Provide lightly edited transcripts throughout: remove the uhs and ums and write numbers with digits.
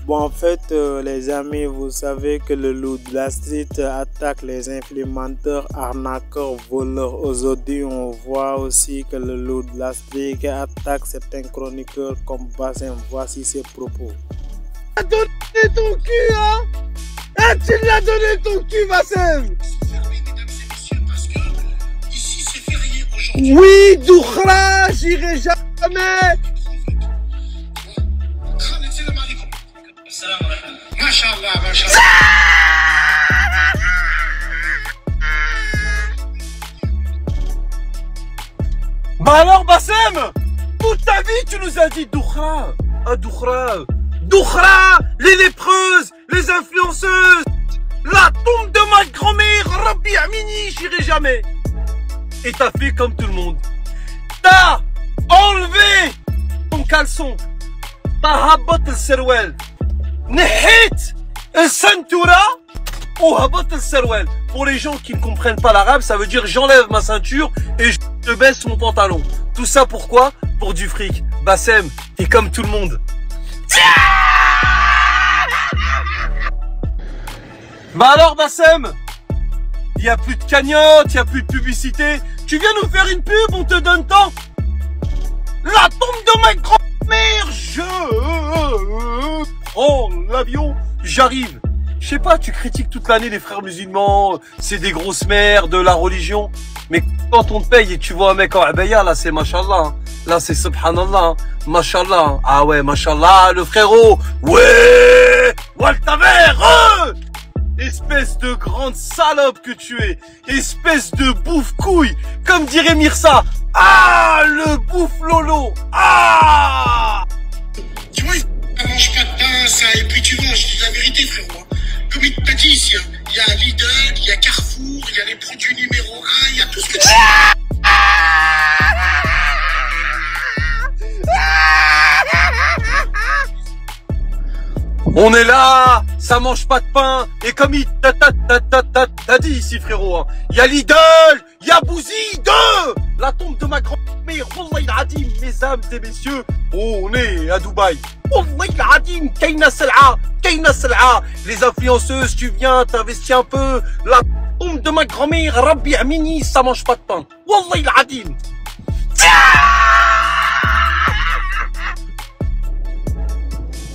Bon, en fait, les amis, vous savez que le loup de la street attaque les influenceurs, arnaqueurs, voleurs. Aujourd'hui, on voit aussi que le loup de la street attaque certains chroniqueurs comme Bassem. Voici ses propos. Tu l'as donné ton cul, hein? Ah, tu l'as donné ton cul, Bassem! Oui, Doukhra, j'irai jamais! Machallah, machallah. Bah alors, Bassem, toute ta vie, tu nous as dit Doukhra. Ah, Doukhra. Doukhra, les lépreuses, les influenceuses, la tombe de ma grand-mère, Rabbi Amini, j'irai jamais. Et t'as fait comme tout le monde. T'as enlevé ton caleçon. T'as rabat le serwel. Nehit le ceintura ou rabat le serwel. Pour les gens qui ne comprennent pas l'arabe, ça veut dire j'enlève ma ceinture et je baisse mon pantalon. Tout ça pourquoi? Pour du fric. Bassem, t'es comme tout le monde. Bah alors Bassem, il n'y a plus de cagnotte, il n'y a plus de publicité. Tu viens nous faire une pub, on te donne tant. La tombe de ma grand-mère, je prends l'avion, j'arrive. Je sais pas, tu critiques toute l'année les frères musulmans, c'est des grosses merdes, la religion. Mais quand on te paye et que tu vois un mec en abaya, là c'est mashallah. Hein. Là c'est subhanallah, hein. Mashallah. Hein. Ah ouais, mashallah, le frérot. Ouais, Waltaver. Espèce de grande salope que tu es. Espèce de bouffe-couille. Comme dirait Mirsa. Ah, le bouffe lolo. Ah. Tu vois, ça mange pas de pain, ça, et puis tu vois, je dis la vérité, frérot. Comme il t'a dit ici, hein, il y a Lidl, il y a Carrefour, il y a les produits numéro 1, il y a tout ce que tu veux. On est là, ça mange pas de pain, et comme il t'a dit ici frérot, hein, y a Lidl, y a Bouzy 2, la tombe de ma grand-mère, Wallahi al-Adim, mesdames et messieurs, on est à Dubaï. Wallahi al-Adim, Kayna Sal'a, les influenceuses, tu viens, t'investis un peu, la tombe de ma grand-mère, Rabbi Amini, ça mange pas de pain. Wallahi al-Adim.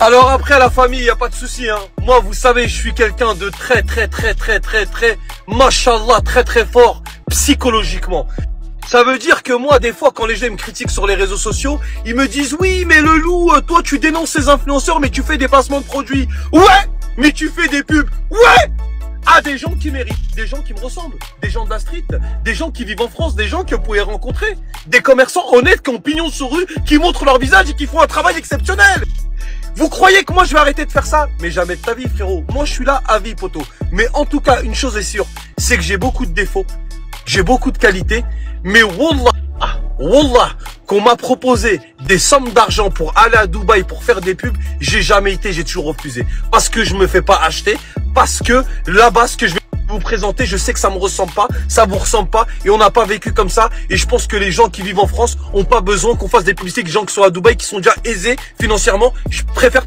Alors après la famille, y a pas de souci, hein. Moi, vous savez, je suis quelqu'un de très, machallah, très fort psychologiquement. Ça veut dire que moi, des fois, quand les gens me critiquent sur les réseaux sociaux, ils me disent oui, mais le loup, toi, tu dénonces ces influenceurs, mais tu fais des placements de produits. Ouais, mais tu fais des pubs. Ouais. À des gens qui méritent, des gens qui me ressemblent, des gens de la street, des gens qui vivent en France, des gens que vous pouvez rencontrer, des commerçants honnêtes qui ont pignon sur rue, qui montrent leur visage et qui font un travail exceptionnel. Vous croyez que moi je vais arrêter de faire ça? Mais jamais de ta vie, frérot. Moi je suis là à vie, poteau. Mais en tout cas, une chose est sûre, c'est que j'ai beaucoup de défauts, j'ai beaucoup de qualités, mais wallah, qu'on m'a proposé des sommes d'argent pour aller à Dubaï pour faire des pubs, j'ai jamais été, j'ai toujours refusé. Parce que je me fais pas acheter, parce que là-bas, ce que je vais vous présenter, je sais que ça me ressemble pas, ça vous ressemble pas, et on n'a pas vécu comme ça, et je pense que les gens qui vivent en France ont pas besoin qu'on fasse des publicités avec des gens qui sont à Dubaï, qui sont déjà aisés financièrement. Je préfère,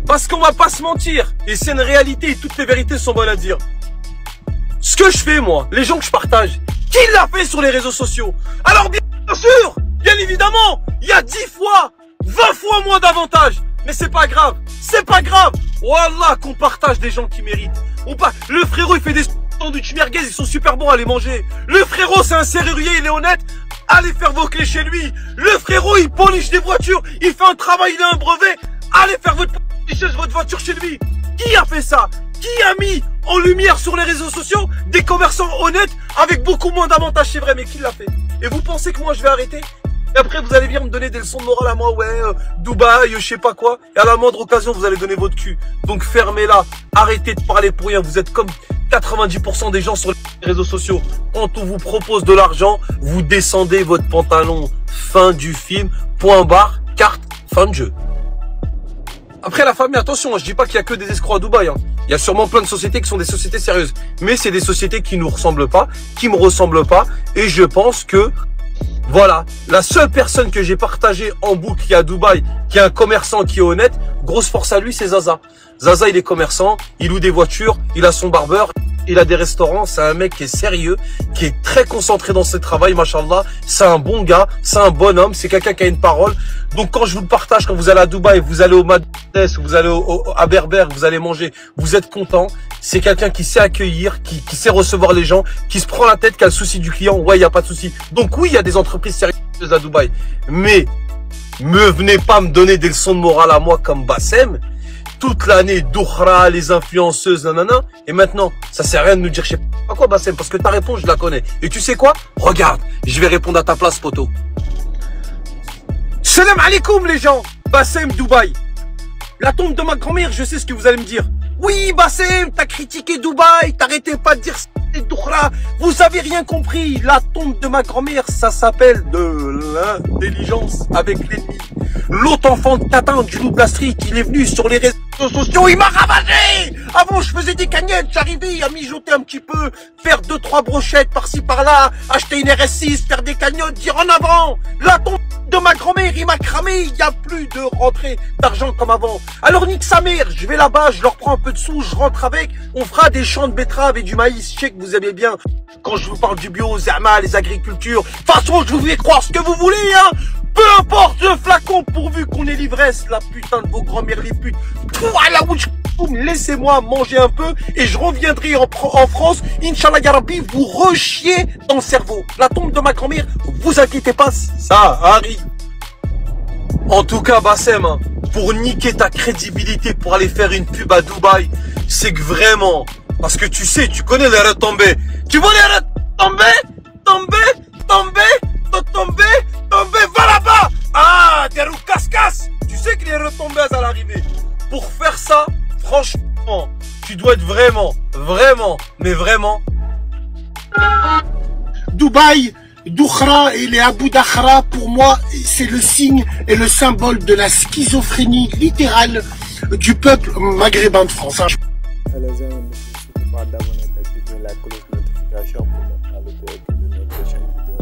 parce qu'on va pas se mentir, et c'est une réalité, et toutes les vérités sont bonnes à dire. Ce que je fais, moi, les gens que je partage, qui l'a fait sur les réseaux sociaux? Alors bien sûr, bien évidemment, il y a 10 fois, 20 fois moins d'avantages, mais c'est pas grave, Wallah qu'on partage des gens qui méritent. Le frérot, il fait des sandwichs merguez, ils sont super bons à les manger. Le frérot, c'est un serrurier, il est honnête. Allez faire vos clés chez lui. Le frérot, il polish des voitures, il fait un travail, il a un brevet. Allez faire votre voiture chez lui. Qui a fait ça? Qui a mis en lumière sur les réseaux sociaux des commerçants honnêtes avec beaucoup moins d'avantages? C'est vrai, mais qui l'a fait? Et vous pensez que moi, je vais arrêter? Et après, vous allez venir me donner des leçons de morale à moi, ouais, Dubaï, je sais pas quoi. Et à la moindre occasion, vous allez donner votre cul. Donc fermez-la, arrêtez de parler pour rien. Vous êtes comme 90% des gens sur les réseaux sociaux. Quand on vous propose de l'argent, vous descendez votre pantalon. Fin du film, point barre, carte, fin de jeu. Après la famille, attention, je dis pas qu'il y a que des escrocs à Dubaï. Hein. Il y a sûrement plein de sociétés qui sont des sociétés sérieuses. Mais c'est des sociétés qui nous ressemblent pas, qui me ressemblent pas. Et je pense que... Voilà, la seule personne que j'ai partagée en boucle qui est à Dubaï, qui est un commerçant qui est honnête, grosse force à lui, c'est Zaza. Zaza, il est commerçant, il loue des voitures, il a son barbeur, il a des restaurants, c'est un mec qui est sérieux, qui est très concentré dans ses travail, machallah. C'est un bon gars, c'est un bon homme, c'est quelqu'un qui a une parole. Donc quand je vous le partage, quand vous allez à Dubaï, vous allez au Madès, vous allez à Berber, vous allez manger, vous êtes content. C'est quelqu'un qui sait accueillir, qui sait recevoir les gens, qui se prend la tête, qui a le souci du client. Ouais, il n'y a pas de souci. Donc oui, il y a des entreprises sérieuses à Dubaï. Mais me venez pas me donner des leçons de morale à moi comme Bassem. Toute l'année, Doukhra, les influenceuses, nanana. Et maintenant, ça sert à rien de nous dire, je sais pas quoi, Bassem, parce que ta réponse, je la connais. Et tu sais quoi? Regarde, je vais répondre à ta place, poteau. Salam alaikum, les gens. Bassem, Dubaï. La tombe de ma grand-mère, je sais ce que vous allez me dire. Oui, Bassem, t'as critiqué Dubaï, t'arrêtais pas de dire Doukhra. Vous avez rien compris. La tombe de ma grand-mère, ça s'appelle de l'intelligence avec l'ennemi. L'autre enfant de Tatin du loup Blastrik, il est venu sur les réseaux sociaux, il m'a ravagé. Avant, je faisais des cagnettes, j'arrivais à mijoter un petit peu, faire 2-3 brochettes par-ci par-là, acheter une RS6, faire des cagnottes, dire en avant. La tombe de ma grand-mère, il m'a cramé, il n'y a plus de rentrée d'argent comme avant. Alors nique sa mère, je vais là-bas, je leur prends un peu de sous, je rentre avec, on fera des champs de betteraves et du maïs. Je sais que vous aimez bien quand je vous parle du bio, Zama, les agricultures. De toute façon, je vous fais croire ce que vous voulez, hein. Peu importe le flacon, pourvu qu'on ait l'ivresse, la putain de vos grand-mères les putes. Laissez-moi manger un peu et je reviendrai en France. Inch'Allah Yarabi, vous rechiez dans le cerveau. La tombe de ma grand-mère, vous inquiétez pas, ça arrive. En tout cas, Bassem, hein, pour niquer ta crédibilité pour aller faire une pub à Dubaï, c'est que vraiment, parce que tu sais, tu connais les retombées. Tu vois les retombées? Tomber, va là-bas. Ah, des roues casse-casse. Tu sais que les retombées allaient arriver. Pour faire ça, franchement, tu dois être vraiment, mais vraiment. Dubaï, Doukhra et les Abu Dakhra, pour moi, c'est le signe et le symbole de la schizophrénie littérale du peuple maghrébin de France. Les amis, n'hésitez pas d'abonner et d'activer la cloche de notification pour ne pas louper de nos prochaines vidéos.